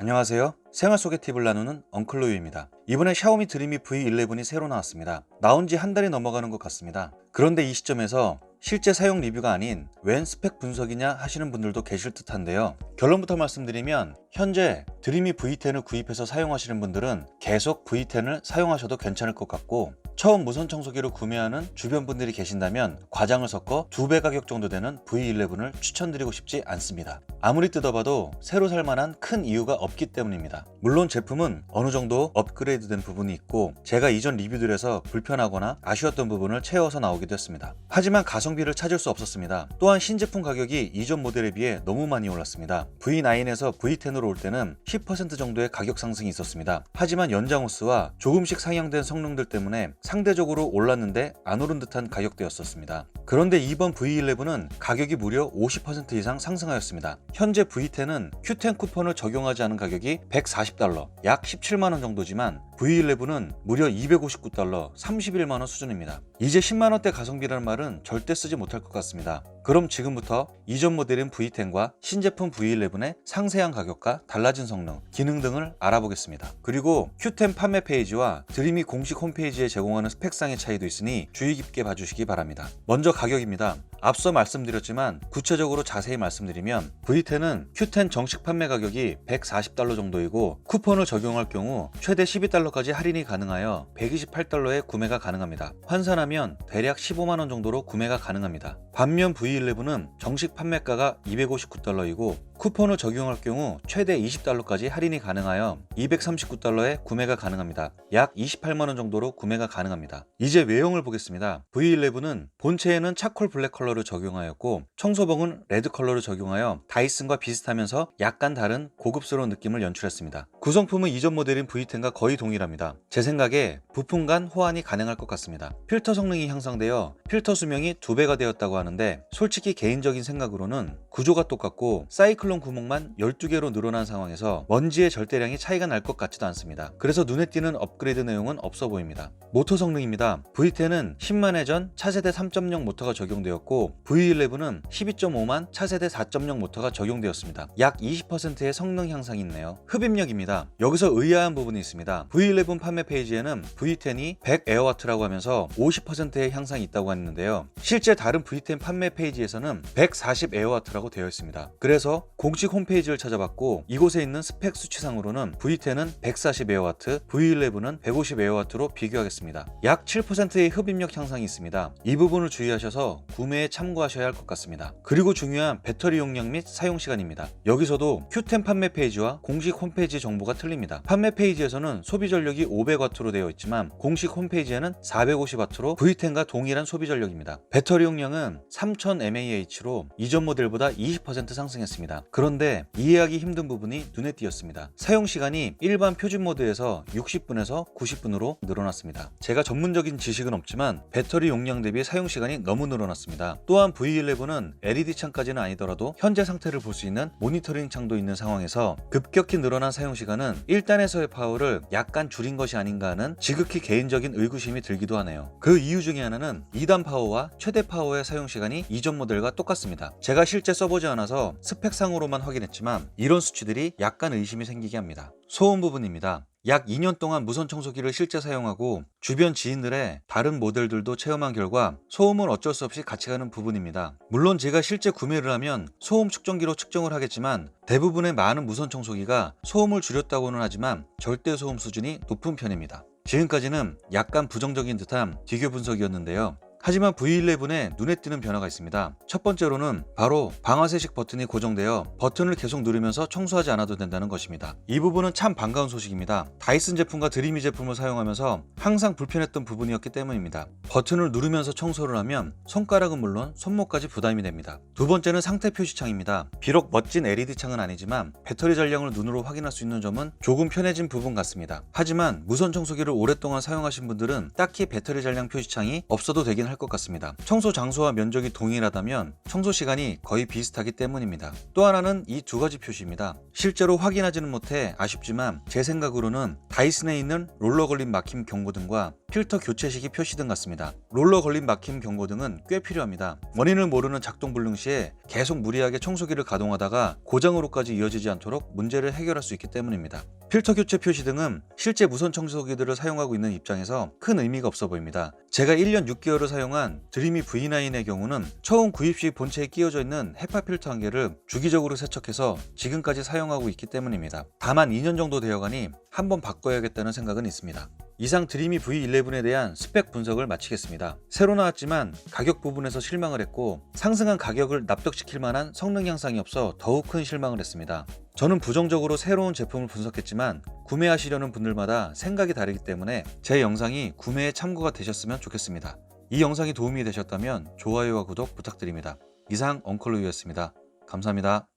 안녕하세요. 생활 속의 팁을 나누는 엉클로유입니다. 이번에 샤오미 드리미 V11이 새로 나왔습니다. 나온 지 한 달이 넘어가는 것 같습니다. 그런데 이 시점에서 실제 사용 리뷰가 아닌 웬 스펙 분석이냐 하시는 분들도 계실 듯한데요. 결론부터 말씀드리면 현재 드리미 V10을 구입해서 사용하시는 분들은 계속 V10을 사용하셔도 괜찮을 것 같고, 처음 무선 청소기를 구매하는 주변 분들이 계신다면 과장을 섞어 2배 가격 정도 되는 V11을 추천드리고 싶지 않습니다. 아무리 뜯어봐도 새로 살만한 큰 이유가 없기 때문입니다. 물론 제품은 어느 정도 업그레이드된 부분이 있고 제가 이전 리뷰들에서 불편하거나 아쉬웠던 부분을 채워서 나오기도 했습니다. 하지만 가성비를 찾을 수 없었습니다. 또한 신제품 가격이 이전 모델에 비해 너무 많이 올랐습니다. V9에서 V10으로 올 때는 10% 정도의 가격 상승이 있었습니다. 하지만 연장 호스와 조금씩 상향된 성능들 때문에 상대적으로 올랐는데 안 오른 듯한 가격대였었습니다. 그런데 이번 V11은 가격이 무려 50% 이상 상승하였습니다. 현재 V10은 Q10 쿠폰을 적용하지 않은 가격이 $140, 약 17만원 정도지만 V11은 무려 $259, 31만원 수준입니다. 이제 10만원대 가성비라는 말은 절대 쓰지 못할 것 같습니다. 그럼 지금부터 이전 모델인 V10과 신제품 V11의 상세한 가격과 달라진 성능, 기능 등을 알아보겠습니다. 그리고 Q10 판매 페이지와 드리미 공식 홈페이지에 제공하는 스펙상의 차이도 있으니 주의 깊게 봐주시기 바랍니다. 먼저 가격입니다. 앞서 말씀드렸지만 구체적으로 자세히 말씀드리면 V10은 Q10 정식 판매 가격이 $140 정도이고 쿠폰을 적용할 경우 최대 $12까지 할인이 가능하여 $128에 구매가 가능합니다. 환산하면 대략 15만원 정도로 구매가 가능합니다. 반면 V11은 정식 판매가가 $259이고 쿠폰을 적용할 경우 최대 $20까지 할인이 가능하여 $239에 구매가 가능합니다. 약 28만원 정도로 구매가 가능합니다. 이제 외형을 보겠습니다. V11은 본체에는 차콜 블랙 컬러를 적용하였고 청소봉은 레드 컬러를 적용하여 다이슨과 비슷하면서 약간 다른 고급스러운 느낌을 연출했습니다. 구성품은 이전 모델인 V10과 거의 동일합니다. 제 생각에 부품 간 호환이 가능할 것 같습니다. 필터 성능이 향상되어 필터 수명이 2배가 되었다고 하는데 솔직히 개인적인 생각으로는 구조가 똑같고 사이클론 구멍만 12개로 늘어난 상황에서 먼지의 절대량이 차이가 날 것 같지도 않습니다. 그래서 눈에 띄는 업그레이드 내용은 없어 보입니다. 모터 성능입니다. V10은 10만 회 전 차세대 3.0 모터가 적용되었고 V11은 12.5만 차세대 4.0 모터가 적용되었습니다. 약 20%의 성능 향상이 있네요. 흡입력입니다. 여기서 의아한 부분이 있습니다. V11 판매 페이지에는 V10이 100에어와트라고 하면서 50%의 향상이 있다고 했는데요. 실제 다른 V10 판매 페이지에서는 140에어와트라고 되어 있습니다. 그래서 공식 홈페이지를 찾아봤고 이곳에 있는 스펙 수치상으로는 V10은 140에어와트, V11은 150에어와트로 비교하겠습니다. 약 7%의 흡입력 향상이 있습니다. 이 부분을 주의하셔서 구매에 참고하셔야 할 것 같습니다. 그리고 중요한 배터리 용량 및 사용 시간입니다. 여기서도 Q10 판매 페이지와 공식 홈페이지 정보가 틀립니다. 판매 페이지에서는 소비 전력이 500W로 되어 있지만 공식 홈페이지에는 450W로 V10과 동일한 소비 전력입니다. 배터리 용량은 3000mAh로 이전 모델보다 20% 상승했습니다. 그런데 이해하기 힘든 부분이 눈에 띄었습니다. 사용 시간이 일반 표준 모드에서 60분에서 90분으로 늘어났습니다. 제가 전문적인 지식은 없지만 배터리 용량 대비 사용 시간이 너무 늘어났습니다. 또한 V11은 LED 창까지는 아니더라도 현재 상태를 볼 수 있는 모니터링 창도 있는 상황에서 급격히 늘어난 사용 시간은 1단에서의 파워를 약간 줄인 것이 아닌가 하는 지극히 개인적인 의구심이 들기도 하네요. 그 이유 중에 하나는 2단 파워와 최대 파워의 사용 시간이 이전 모델과 똑같습니다. 제가 실제 써보지 않아서 스펙상으로만 확인했지만 이런 수치들이 약간 의심이 생기게 합니다. 소음 부분입니다. 약 2년 동안 무선 청소기를 실제 사용하고 주변 지인들의 다른 모델들도 체험한 결과 소음은 어쩔 수 없이 같이 가는 부분입니다. 물론 제가 실제 구매를 하면 소음 측정기로 측정을 하겠지만 대부분의 많은 무선 청소기가 소음을 줄였다고는 하지만 절대 소음 수준이 높은 편입니다. 지금까지는 약간 부정적인 듯한 비교 분석이었는데요. 하지만 V11에 눈에 띄는 변화가 있습니다. 첫 번째로는 바로 방아쇠식 버튼이 고정되어 버튼을 계속 누르면서 청소하지 않아도 된다는 것입니다. 이 부분은 참 반가운 소식입니다. 다이슨 제품과 드리미 제품을 사용하면서 항상 불편했던 부분이었기 때문입니다. 버튼을 누르면서 청소를 하면 손가락은 물론 손목까지 부담이 됩니다. 두 번째는 상태 표시창입니다. 비록 멋진 LED 창은 아니지만 배터리 잔량을 눈으로 확인할 수 있는 점은 조금 편해진 부분 같습니다. 하지만 무선 청소기를 오랫동안 사용하신 분들은 딱히 배터리 잔량 표시창이 없어도 되긴 할 것 같습니다. 청소 장소와 면적이 동일하다면 청소 시간이 거의 비슷하기 때문입니다. 또 하나는 이 두 가지 표시입니다. 실제로 확인하지는 못해 아쉽지만 제 생각으로는 다이슨에 있는 롤러 걸림 막힘 경고등과 필터 교체 시기 표시 등 같습니다. 롤러 걸림 막힘 경고 등은 꽤 필요합니다. 원인을 모르는 작동 불능 시에 계속 무리하게 청소기를 가동하다가 고장으로까지 이어지지 않도록 문제를 해결할 수 있기 때문입니다. 필터 교체 표시 등은 실제 무선 청소기들을 사용하고 있는 입장에서 큰 의미가 없어 보입니다. 제가 1년 6개월을 사용한 드리미 V9의 경우는 처음 구입 시 본체에 끼워져 있는 헤파 필터 한 개를 주기적으로 세척해서 지금까지 사용하고 있기 때문입니다. 다만 2년 정도 되어가니 한번 바꿔야겠다는 생각은 있습니다. 이상 드리미 V11에 대한 스펙 분석을 마치겠습니다. 새로 나왔지만 가격 부분에서 실망을 했고 상승한 가격을 납득시킬 만한 성능 향상이 없어 더욱 큰 실망을 했습니다. 저는 부정적으로 새로운 제품을 분석했지만 구매하시려는 분들마다 생각이 다르기 때문에 제 영상이 구매에 참고가 되셨으면 좋겠습니다. 이 영상이 도움이 되셨다면 좋아요와 구독 부탁드립니다. 이상 엉클루이였습니다. 감사합니다.